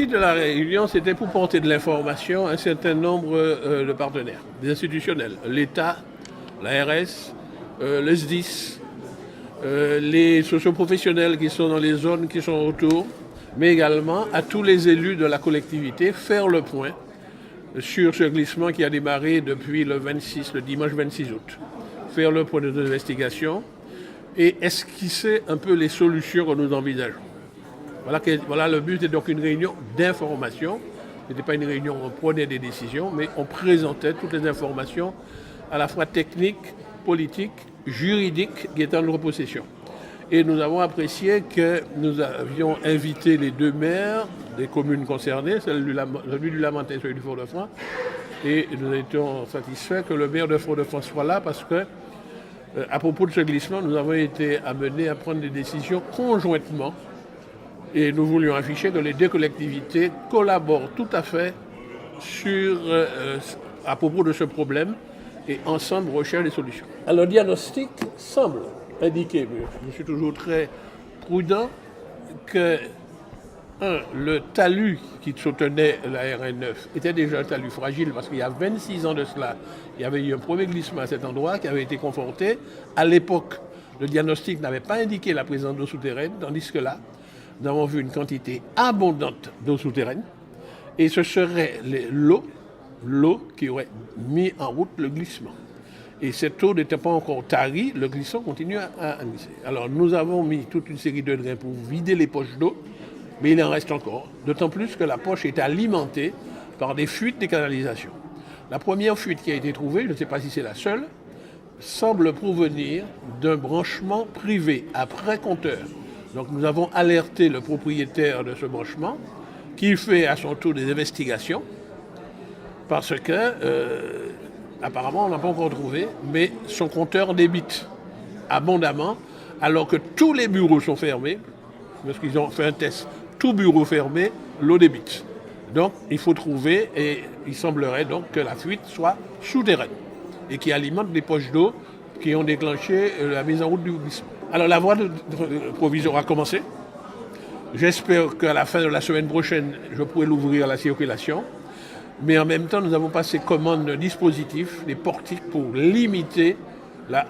titre de la réunion, c'était pour porter de l'information à un certain nombre de partenaires, des institutionnels, l'État, l'ARS, le SDIS, les socioprofessionnels qui sont dans les zones qui sont autour, mais également à tous les élus de la collectivité, faire le point sur ce glissement qui a démarré depuis le dimanche 26 août. Faire le point de nos investigations et esquisser un peu les solutions que nous envisageons. Voilà le but est donc une réunion d'information. Ce n'était pas une réunion où on prenait des décisions, mais on présentait toutes les informations à la fois techniques, politiques, juridiques qui étaient en notre possession. Et nous avons apprécié que nous avions invité les deux maires des communes concernées, celui du Lamentin et celui du Fort-de-France. Et nous étions satisfaits que le maire de Fort-de-France soit là parce que, à propos de ce glissement, nous avons été amenés à prendre des décisions conjointement. Et nous voulions afficher que les deux collectivités collaborent tout à fait à propos de ce problème et ensemble recherchent des solutions. Alors, le diagnostic semble indiquer, mais je suis toujours très prudent, que le talus qui soutenait la RN9 était déjà un talus fragile parce qu'il y a 26 ans de cela, il y avait eu un premier glissement à cet endroit qui avait été conforté. À l'époque, le diagnostic n'avait pas indiqué la présence d'eau souterraine, tandis que là, nous avons vu une quantité abondante d'eau souterraine et ce serait l'eau qui aurait mis en route le glissement. Et cette eau n'était pas encore tarie, le glissement continue à glisser. Alors nous avons mis toute une série de drains pour vider les poches d'eau, mais il en reste encore, d'autant plus que la poche est alimentée par des fuites des canalisations. La première fuite qui a été trouvée, je ne sais pas si c'est la seule, semble provenir d'un branchement privé après compteur. Donc nous avons alerté le propriétaire de ce branchement qui fait à son tour des investigations parce que apparemment on n'a pas encore trouvé, mais son compteur débite abondamment alors que tous les bureaux sont fermés parce qu'ils ont fait un test, tout bureau fermé, l'eau débite. Donc il faut trouver et il semblerait donc que la fuite soit souterraine et qui alimente des poches d'eau qui ont déclenché la mise en route du glissement. Alors la voie de provision a commencé. J'espère qu'à la fin de la semaine prochaine, je pourrai l'ouvrir à la circulation. Mais en même temps, nous avons passé commande d'un dispositif, des portiques, pour limiter la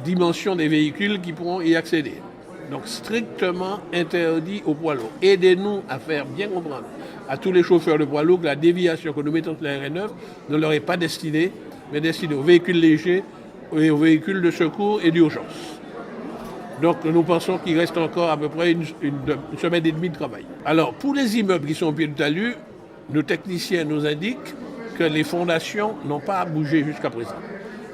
dimension des véhicules qui pourront y accéder. Donc strictement interdit aux poids lourds. Aidez-nous à faire bien comprendre à tous les chauffeurs de poids lourds que la déviation que nous mettons sur la RN9 ne leur est pas destinée, mais destinée aux véhicules légers et aux véhicules de secours et d'urgence. Donc nous pensons qu'il reste encore à peu près une semaine et demie de travail. Alors pour les immeubles qui sont au pied du talus, nos techniciens nous indiquent que les fondations n'ont pas bougé jusqu'à présent.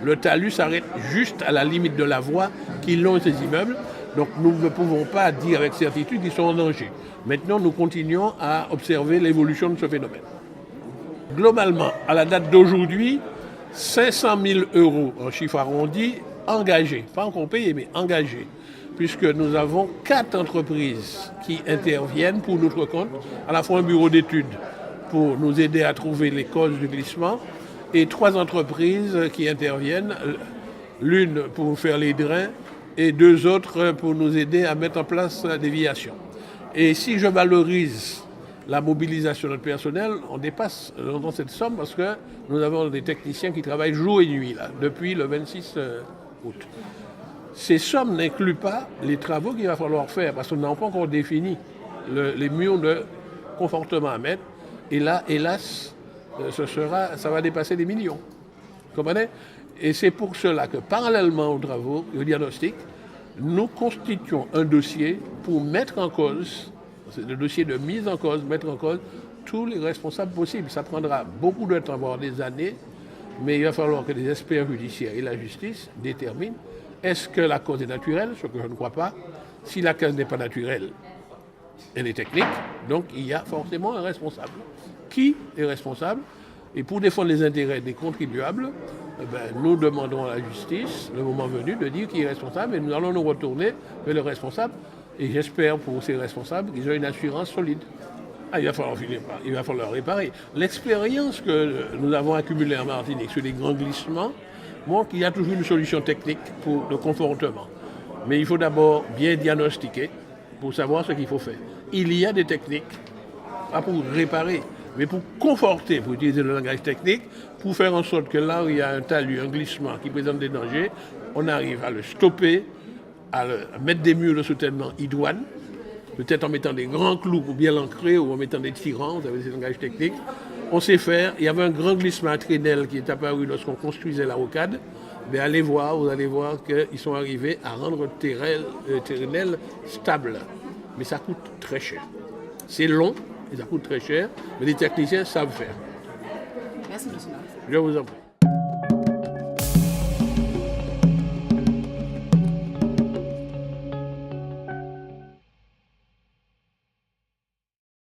Le talus s'arrête juste à la limite de la voie qui longe ces immeubles. Donc nous ne pouvons pas dire avec certitude qu'ils sont en danger. Maintenant, nous continuons à observer l'évolution de ce phénomène. Globalement, à la date d'aujourd'hui, 500 000 € en chiffre arrondi engagés, pas encore payés, mais engagés, puisque nous avons 4 entreprises qui interviennent pour notre compte, à la fois un bureau d'études pour nous aider à trouver les causes du glissement, et 3 entreprises qui interviennent, l'une pour faire les drains et 2 autres pour nous aider à mettre en place la déviation. Et si je valorise la mobilisation de notre personnel, on dépasse dans cette somme parce que nous avons des techniciens qui travaillent jour et nuit là, depuis le 26 août. Ces sommes n'incluent pas les travaux qu'il va falloir faire parce qu'on n'a pas encore défini les murs de confortement à mettre. Et là, hélas, ça va dépasser des millions. Vous comprenez ? Et c'est pour cela que, parallèlement aux travaux et au diagnostic, nous constituons un dossier pour mettre en cause, c'est le dossier de mise en cause, mettre en cause tous les responsables possibles. Ça prendra beaucoup de temps, voire des années, mais il va falloir que les experts judiciaires et la justice déterminent est-ce que la cause est naturelle, ce que je ne crois pas. Si la cause n'est pas naturelle, elle est technique, donc il y a forcément un responsable. Qui est responsable ? Et pour défendre les intérêts des contribuables, nous demandons à la justice, le moment venu, de dire qui est responsable et nous allons nous retourner vers le responsable. Et j'espère pour ces responsables qu'ils ont une assurance solide. Il va falloir réparer. L'expérience que nous avons accumulée en Martinique sur les grands glissements montre qu'il y a toujours une solution technique pour le confortement. Mais il faut d'abord bien diagnostiquer pour savoir ce qu'il faut faire. Il y a des techniques pas pour réparer, mais pour conforter, pour utiliser le langage technique, pour faire en sorte que là où il y a un talus, un glissement qui présente des dangers, on arrive à le stopper, à mettre des murs de soutènement idoines, peut-être en mettant des grands clous pour bien l'ancrer ou en mettant des tirants, vous avez ces langages techniques. On sait faire. Il y avait un grand glissement à Trénel qui est apparu lorsqu'on construisait la rocade. Mais allez voir, vous allez voir qu'ils sont arrivés à rendre Trénel stable. Mais ça coûte très cher. C'est long et ça coûte très cher, mais les techniciens savent faire. Merci, monsieur. Je vous en prie.